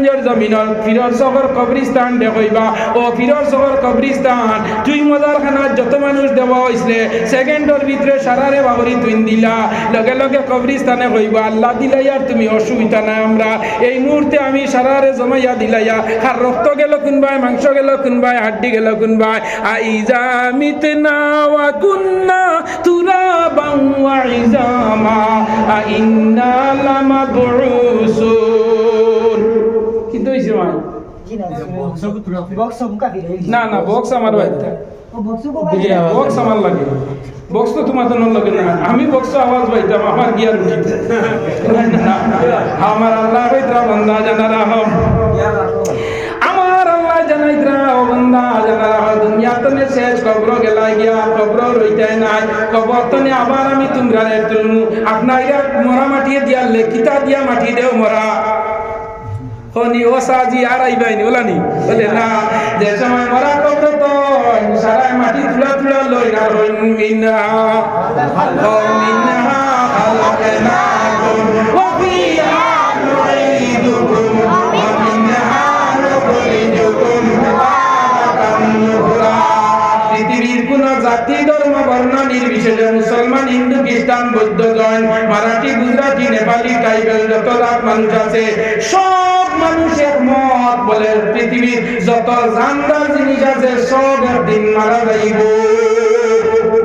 মানিকগঞ্জের জমিনত ফিরোজ শহর কবরিস্তান দেখইবা ও ফিরোজ শহর কবরিস্তান তুই মজার খানার যত মানুষ দেওয়া হয়েছে সেকেন্ডের ভিতরে সারারে বাবরি তুই দিলা লগে লগে কবরিস্তানে কইবা আল্লাহ দিলাইয়ার তুমি অসুবিধা নাই আমরা এই মুহূর্তে আমি সারারে জমাইয়া দিলাইয়া আর রক্ত গেল কোনবাই মাংস গেল কোনবাই হাড্ডি গেল কোনবাই আইজা মিতনা ওয়া কুন্না তুরাবান ওয়া ইজামা আইন্না লামাবউসুন কি দইছে ভাই না না বক্স আমার বাইতে বক্স আমার লাগে বক্স তো তোমার তো লাগে না আমি বক্স আওয়াজ পাইতাম আমার গিয়ার উঠিতে আমার আল্লাহ হইতরা বান্দা জানারা হম আমার আল্লাহ জানাইতরা ও বান্দা জানারা দুনিয়া তনে শেষ কবর গেলা গিয়া কবর রইতে নাই কবর তনে আবার আমি তোমরা তুলমু আপনারা মরা মাটিয়ে দিয়ালে কিতা দিয়া মাটি দেও মরা হনি ও সাজি আর আইবাইনি ওলানি বলে না যে সময় মরা কবর তো সারা মাটি তুলা তুলা লই আর হইন মিনহা খালাকনাকুম ওয়া ফিহা নুঈদুকুম ওয়া মিনহা নুখরিজুকুম তারাতান উখরা পৃথিবীর কোন জাতি ধর্ম বর্ণ নির্বিশেষে মুসলমান হিন্দু খ্রিস্টান বৌদ্ধ জৈন মারাঠি গুজরাটি নেপালি ট্রাইবেল যত জাত মানুষ আছে সব মানুষ একমত বলে পৃথিবীর যত জানদার জিনিস আছে সব একদিন মারা যাইব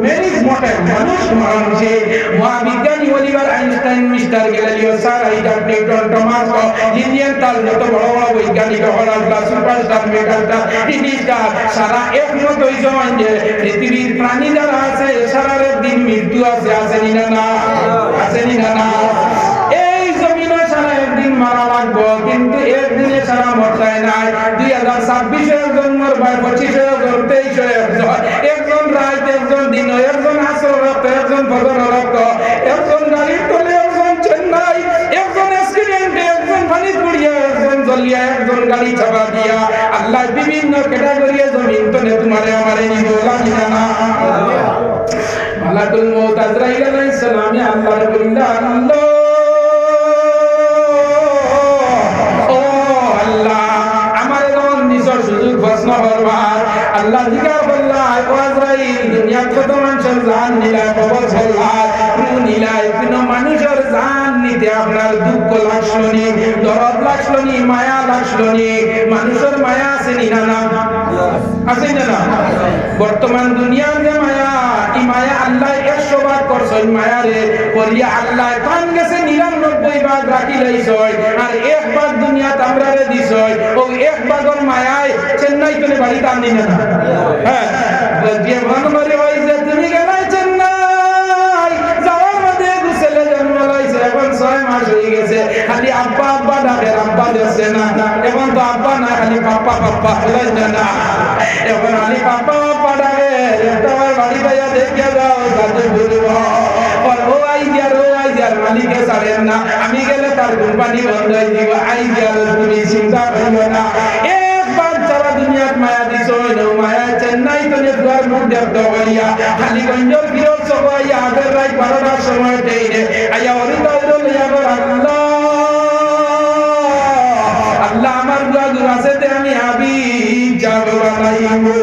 মেরিজ মডেল মানুষ মানুষে মহাবিজ্ঞানী Oliver Einstein mister Galileo sir Isaac Newton Thomas লিনিয়ান তাল যত বড় বড় বৈজ্ঞানিক হলাসলা সুপারস্টার মেগাস্টার টিভিস্টার সারা একমত হইছেন যে পৃথিবীর প্রাণী যারা আছে সারার একদিন মৃত্যু আছে আসেনি না আসেনি না এই জমিনে সারা একদিন মারা লাগবো কিন্তু একদিনে সারা মরতাই নাই 2026 এর জন্মের ভাই 25 এর 23 একজন রাত একজন দিন একজন আসর রক্ত একজন ফজর রক্ত একজন গাড়ির তলে একজন চেন্নাই একজন অ্যাক্সিডেন্টে একজন পানি পড়িয়া একজন জ্বলিয়া একজন গাড়ি চাপা দিয়া আল্লাহ বিভিন্ন ক্যাটাগরিয়ে জমিন তলে তোমারে আমারে নিব লাগিনা না মালাকুল মউত আজরাইল আলাইহিস সালাম আল্লাহর বন্দা আল্লাহ আল্লাহ জিকার বললাই ও আজরাইল দুনিয়া কত মানুষের জান নিলা কবর বললাই রূহ নিলাই কোন মানুষের জান নিতে আপনার দুঃখ লাগছনি দরদ লাগছনি মায়া লাগছনি মানুষের মায়া আছে না না আছে না বর্তমান দুনিয়ার যে মায়া এই মায়া আল্লাহ 100 ভাগ করছেন মায়া রে করিয়া আল্লাহ পান গেছে 99 ভাগ রাখি লইছয় আর এক ভাগ দুনিয়াত আমরারে দিছয় ও এক ভাগের মায়ায় চেন্নাই তলে বাড়ি টান দিন না হ্যাঁ যে ভানমারে হইছে তুমি গেলাই চেন্নাই যাওয়ার মধ্যে গুছেলে জন্ম লইছে এখন 6 মাস হয়ে গেছে খালি আব্বা আব্বা ডাকে আব্বা দেছে না এখন তো আব্বা না খালি পাপা পাপা হলাই না এখন খালি পাপা পাপা ডাকে তোমার বাড়ি ভাইয়া দেখে যাও তাতে বলবো আর ও আইডিয়ার মালিকে ছাড়েন না আমি গেলে তার কোম্পানি বন্ধ হয়ে দিব আইডিয়ার তুমি চিন্তা করো না একবার সারা দুনিয়াত মায়া দিছো মায়া চেন্নাই তো নেটওয়ার্ক মুখ দেখতে পারিয়া খালি গঞ্জর ফিরত সবাই আগের রাত 12টার সময় দেইরে আয়া অরিদাইল লইয়া আল্লাহ আল্লাহ আমার দোয়া আছে তে আমি আবি যাব বানাইবো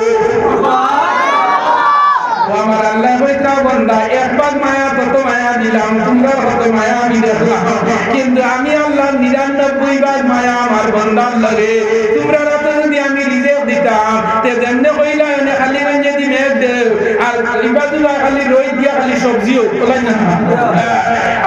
আমার আল্লাহ হইতা বন্দা একবার মায়া কত মায়া দিলাম তোমরা কত মায়া আমি দেখলাম কিন্তু আমি আল্লাহ 99 বার মায়া আমার বন্দার লাগে তোমরা রাত যদি আমি রিজেক্ট দিতাম তে যেমনে কইলা এনে খালি গঞ্জে দি মেঘ দে আর ইবাদুল্লাহ খালি রই দিয়া খালি সবজি ওলাই না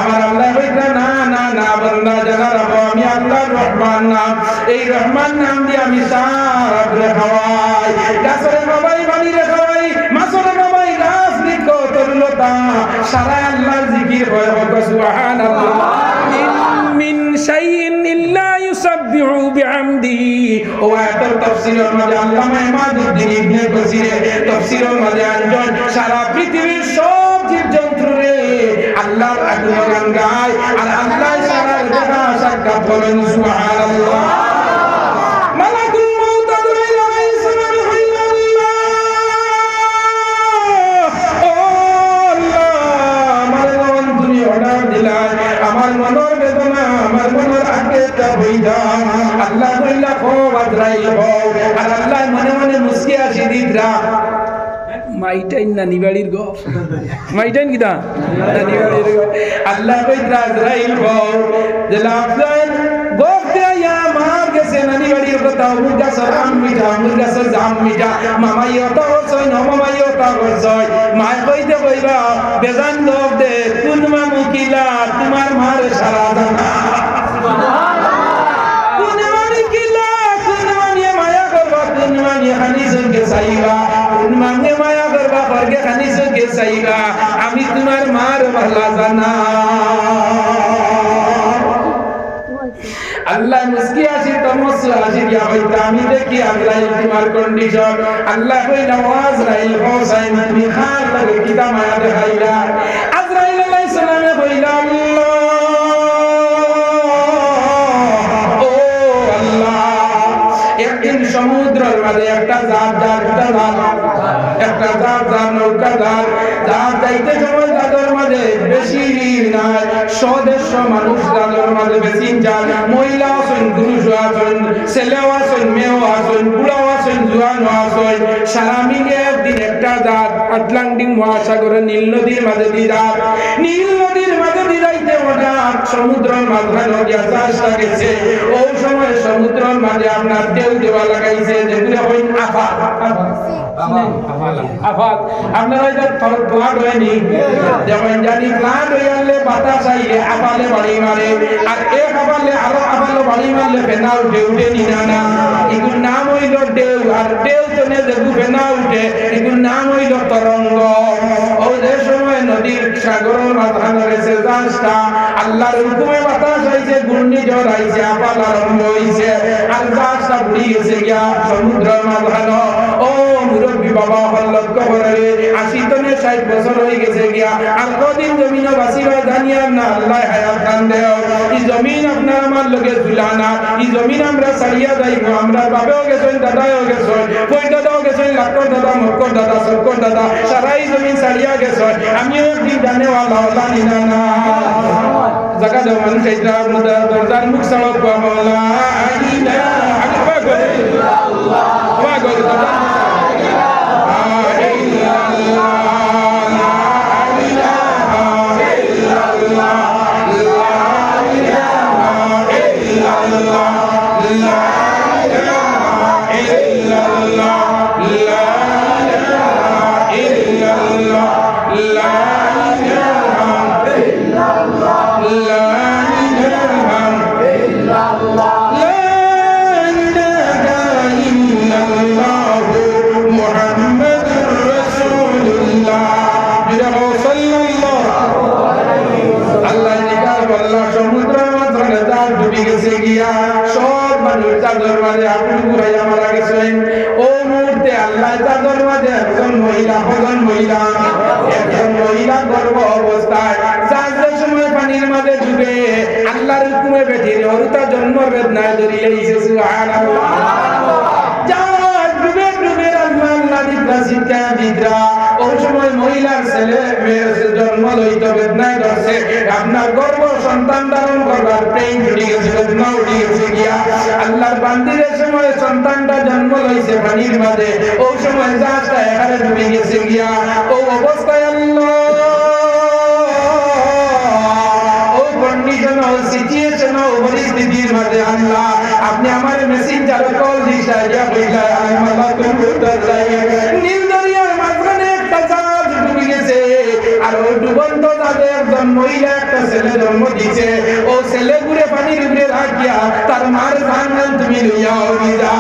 আমার আল্লাহ হইতা না না না বন্দা জানা রাখো আমি আল্লাহর রহমান নাম এই রহমান নাম দিয়ে আমি সারা খাওয়াই গাছরে বাবাই বাড়ি রে খাওয়াই মাছরে বাবাই গাছ লিখো তরুলতা সারা আল্লাহর জিকির হয় সুবহানাল্লাহ মিন শাইইন ইল্লা ইউসাব্বিহু বিহামদিহি ও আয়াতের তাফসীরের মধ্যে আল্লামা ইমাদউদ্দিন ইবনে কাসির তাফসীরের মধ্যে আনজন সারা পৃথিবীর সব জীবজন্তুরে আল্লাহর গুণগান গায় আর আল্লাহ সারা দেখা সাক্ষাৎ করেন সুবহানাল্লাহ মালাকুল মউত আজরাইল আলাইহিস সালাম আমার মনের বেদনা আমার মনের আগে তা হইয়া আল্লাহ আল্লাহ খো আজরাইল খো আর আল্লাহ মনে মনে মুস্কি আসি দিতরা মাইটাইন না নিবাড়ির গো মাইটাইন কিটা না নিবাড়ির গো আল্লাহ কইতরা আজরাইল খো জলাফলাইন বলতে ইয়া মার গেছে না নিবাড়ির কথা মুগা সরাম মিঠা মুগা সজাম মিঠা মামাই ওটা হইছই ন মামাই ওটা হইছই মাই কইতে কইবা বেজান লোক দে কোন মামু কিলা তোমার মার সারা জানা কোন মানি কিলা কোন মানি মায়া করবা কোন মানি হানি সঙ্গে সাইবা কোন মানি মায়া করবা করগে হানি সঙ্গে সাইবা আমি তোমার মার ভালা জানা আল্লাহ মুস্কি আসি তমস আসি গিয়া হইতা আমি দেখি আজরাইল তোমার কন্ডিশন আল্লাহ কইলা আজরাইল হোসাইন তুমি খার লাগে কিতা মায়া দেখাইলা আজরাইল আলাইহিস সালামে কইলা আল্লাহ ও আল্লাহ একদিন সমুদ্রের মাঝে একটা জাহাজ নৌকা জাহাজ যাইতে সময় জাহাজের মাঝে বেশি নাই 100-150 মানুষ জাহাজের মাঝে বেশি যান মহিলা আছেন পুরুষ আছেন ছেলেও আছেন মেয়েও আছেন বুড়াও আছেন জোয়ানও আছেন সারা মিলে একদিন একটা জাহাজ আটলান্টিক মহাসাগরের নীল নদীর মাঝে দিয়ে যান নীল নদীর মাঝে দিয়ে যাইতে হঠাৎ সমুদ্রের মাঝখানে গিয়া জাহাজটা গেছে ওই সময় সমুদ্রের মাঝে আপনার ঢেউ দেওয়া লাগাইছে যেগুলো হইন আফাল আপনারা এটা প্লাট হয়নি যেমন জানি প্লাট হয়ে গেলে বাতাস আইলে আফালে বাড়ি মারে আর এক আফালে আরো আফালে বাড়ি মারলে ফেনা উঠে নিনা না এগুলোর নাম হইল ঢেউ আর ঢেউ তো নে দেখু ফেনা উঠে এগুলোর নাম হইল তরঙ্গ ওই যে সময় নদীর সাগরের মাঝখানে রয়েছে জাহাজটা আল্লাহর হুকুমে বাতাস আইছে ঘূর্ণিঝড় আইছে আফাল আরম্ভ হইছে আর জাহাজটা উড়ে গেছে গিয়া সমুদ্রের মাঝখানে ও মুরব্বী বাবা লক্ষ্য করে 80 থেকে 60 বছর হয়ে গেছে গিয়া আর কদিন জমিন বাসিবা জানিয়া না আল্লাহ হায়াত দান দেও এই জমিন আপনার আমার লগে ঝুলানা এই জমিন আমরা সারিয়া যাইবো আমরা বাবাও গেছেন দাদাও গেছেন কই দাদাও গেছেন লাক্কর দাদা মক্কর দাদা সক্কর দাদা সারাই জমিন সারিয়া গেছেন আমিও একদিন জানে আল্লাহ নিনা না জায়গা দাও মানুষ এইটা দরজার মুখ সাওয়াত কো মাওলা আইনা আকবার করে আল্লাহ ওয়া গো দাদা মহিলা গর্ভ অবস্থায় যার সময় পানির মাঝে ডুবে আল্লাহর হুকুমে বেঠির হরুতা জন্ম বেদনায় ধরিলে ইসে সুবহানাল্লাহ যার ডুবে ডুবে আল্লাহ দিবরা সিদ্ধা দিদরা ওই সময় মহিলার ছেলে জন্ম লইতে বেদনায় ধরছে আপনার গর্ভ সন্তান ধারণ করবার প্রেম উঠে গেছে বেদনা উঠে গেছে গিয়া আল্লাহর বান্দিরের সময় সন্তানটা জন্ম লইছে পানির মাঝে ওই সময় জাহাজটা এখানে ডুবে গেছে গিয়া ও অবস্থায় আল্লাহ ও কন্ডিশন ও সিচুয়েশন ও পরিস্থিতির মাঝে আল্লাহ আপনি আমার মেসেঞ্জার কল দিশা দিয়া কইলা আল্লাহ তুমি দরজায় নীল দরিয়ার মাঝখানে একটা জাহাজ ডুবে গেছে আর ওই ডুবন্ত জাহাজে একজন মহিলা একটা ছেলে জন্ম দিয়েছে ও ছেলে ঘুরে পানির উপরে রাখিয়া তার মার জান তুমি লইয়া ওইরা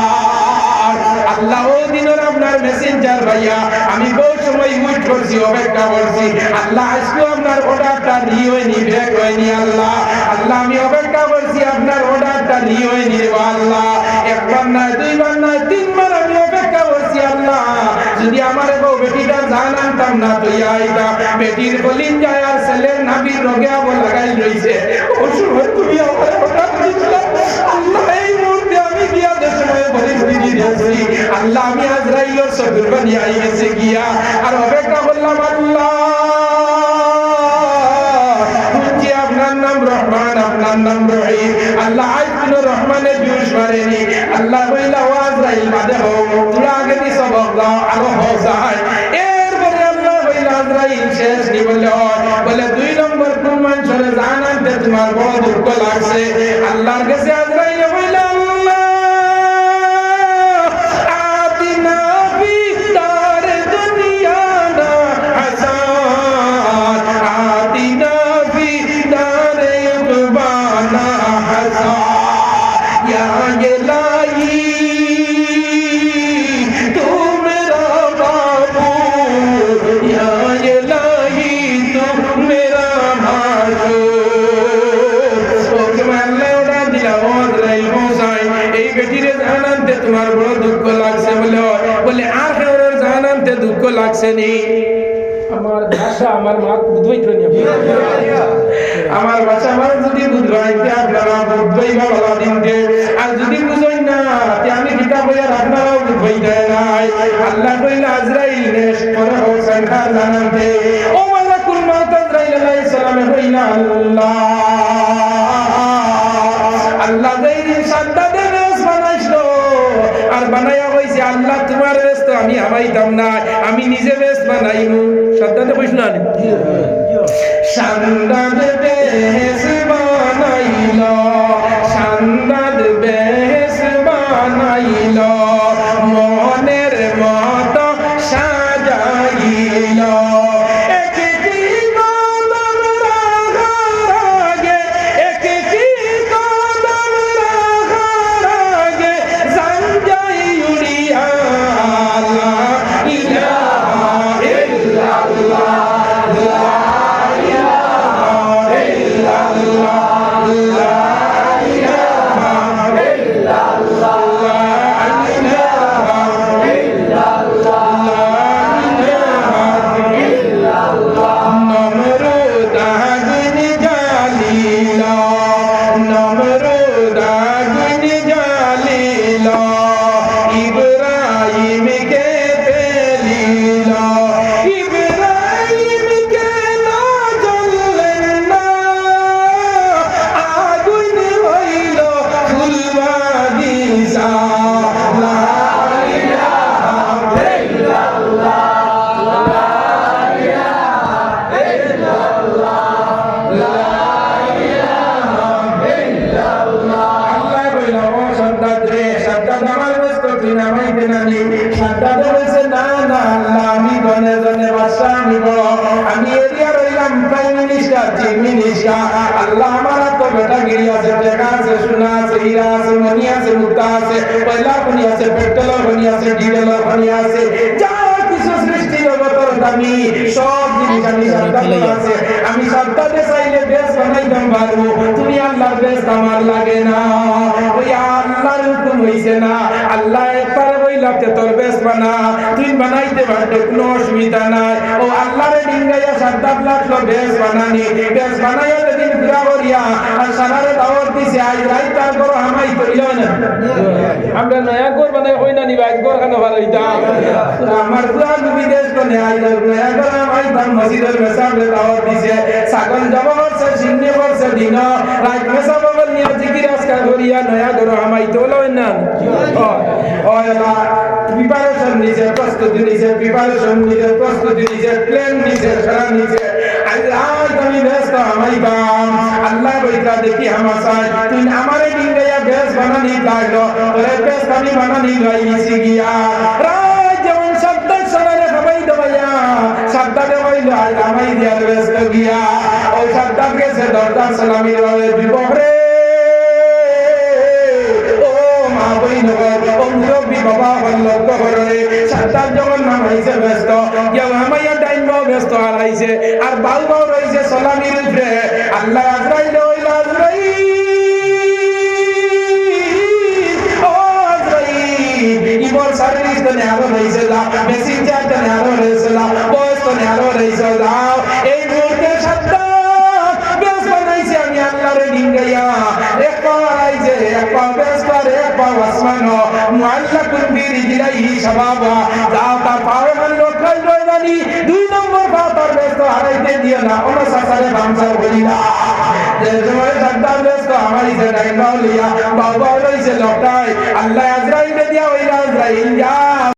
আল্লাহ ও দিনের আপনার মেসেঞ্জার ভাইয়া আমি বহু সময় ওয়েট করছি অপেক্ষা করছি আল্লাহ আজকেও আপনার অর্ডারটা নিয়ে হয়নি ব্রেক হয়নি আল্লাহ আল্লাহ আমি অপেক্ষা করছি আপনার অর্ডারটা নিয়ে হয়নি রে আল্লাহ একবার নয় দুইবার নয় তিনবার আমি অপেক্ষা করছি আল্লাহ যদি আমার বউ বেটিটা জান আনতাম না তুই আইতা বেটির বলিন যায় আর ছেলের নাবির রোগে আবার লাগাই রইছে ও সময় তুমি আমার অর্ডার দিয়েছিলে আল্লাহ এই মুহূর্তে আমি গিয়া দেশে পরিস্থিতি দেখছি আল্লাহ আমি আজরাইলের সদর বানিয়ে আই গেছে গিয়া আর অপেক্ষা করলাম আল্লাহ বুঝছি আপনার নাম রহমান আপনার নাম রহিম আল্লাহ আজ কোন রহমানের জুস মারেনি আল্লাহ কইলা আজরাইল বাদে হও তোরা আগে দি সবক দাও আরো হসায় এরপরে আল্লাহ কইলা আজরাইল শেষ নি বলে 2 নম্বর কোন মানুষের জানাতে তোমার বড় দুঃখ লাগছে আল্লাহর কাছে আজরাইল কইলা আল্লাহ আতিনা ফি দার দুনিয়া না হাসান আতিনা ফি দার ইকবানা হাসান ইয়া ইলাহি তু মেরা মাবুদ ইয়া ইলাহি তু মেরা মাবুদ ওকে আল্লাহ ওটা দিলা আজরাইল হোসাইন এই বেটিরে জানাতে তোমার বড় দুঃখ লাগছে বলে আর কেউর জানাতে দুঃখ লাগছে নি আমার ভাষা আমার মা বুঝাইতো নি আমার ভাষা আমার যদি বুঝাইতে আপনারা বুঝাইবা ভালো দিন দে আর যদি বুঝাই না তে আমি কিতাব বইয়া আপনারাও বুঝাইতে নাই আল্লাহ কইলা আজরাইল নেশ করে হোসেন খান জানাতে ও মালাকুল মাউত আজরাইল আলাইহিস সালাম কইলা আল্লাহ দেই সাদ্দাদে বেশ বানাইছো আর বানায়া কইছে আল্লাহ তোমার বেশ তো আমি হামাইতাম না আমি নিজে বেশ বানাইমু সাদ্দাদে কইছ না সাদ্দাদ বেশ বানাইলো সাদ্দাদ বেশ বানাইলো মনের মতো সাজাইলো আল্লাহ আমার তো বেটা গিরি আছে টাকা আছে সোনা আছে হীরা আছে মনি আছে মুক্তা আছে পয়লা খনি আছে পেট্রোল খনি আছে ডিজেল খনি আছে যা কিছু সৃষ্টি জগতের দামি সব জিনিস আমি সাদ্দাতে আছে আমি সাদ্দাতে চাইলে দেশ বানাইতাম পারবো তুমি আল্লাহর দেশ আমার লাগে না ওই আল্লাহর হুকুম হইছে না আল্লাহ একবারে বইলাতে তোর দেশ বানা তুই বানাইতে পারবে কোনো অসুবিধা নাই ও আল্লাহরে ডিঙ্গাইয়া সাদ্দাত লাগলো দেশ বানানি দেশ বানাইয়া দিন পুরা করিয়া আর সারারে দাওয়াত দিছে আজ রাত তার করো হামাই করিল না আমরা নয়া ঘর বানাই হই না নিবা ঘর খানো ভালো হইতা আমার পুরা বিদেশ তো নেই নয়া ঘর হামাই দাম মসজিদের মেসাবে দাওয়াত দিছে সাগন জমা করছে সিন্নি করছে দিন রাত মেসাবে নিয়া জিকির আজকাল করিয়া নয়া ঘর হামাই তো লয় না ও আল্লাহ প্রিপারেশন নিছে প্রস্তুতি নিছে প্রিপারেশন নিছে প্রস্তুতি নিছে প্ল্যান নিছে সারা নিছে আজ তুমি ব্যস্ত আমাই বাম আল্লাহ বইতা দেখি আমার সাই তুই আমারে ডিঙ্গাইয়া বেশ বানানি লাগলো ওরে বেশ আমি বানানি লাইছি গিয়া রাজ যেমন শব্দ শরণে সবাই দবাইয়া শব্দে হইল আজ আমাই দিয়া ব্যস্ত গিয়া ও শব্দ গেছে দরদার সালামি রয়ে বিবরে বাবা বল্লভ করে সাতার যখন নাম হইছে ব্যস্ত হামাইয়া ডাইন ব্যস্ত হারাইছে আর বাল বাউ রইছে সালামির উপরে আল্লাহ আজরাইল হইল আজরাইল ও আজরাইল ইবর সার্ভিস তো নেহারো রইছে যাও মেসেঞ্জার তো নেহারো রইছে যাও বয়স তো নেহারো রইছে যাও এই মুহূর্তে সাতটা ব্যস্ত বানাইছে আমি আল্লাহরে ডিঙ্গাইয়া এক পা হারাইছে এক পা ব্যস্ত আর এক পা ওয়াসমানো মুআল্লাকুন ফি রিজলাইহি শাবাবা যাও তার পাও মানে রক্ষাই রইলানি 2 নম্বর পা তার ব্যস্ত হারাইতে দিও না ওনা সাসারে বামসা বলিলা যে সময় সাদ্দার ব্যস্ত আমার ইসে ডাইন লিয়া বাবা লইছে লটাই আল্লাহ আজরাইল দিয়া ওইলা আজরাইল যা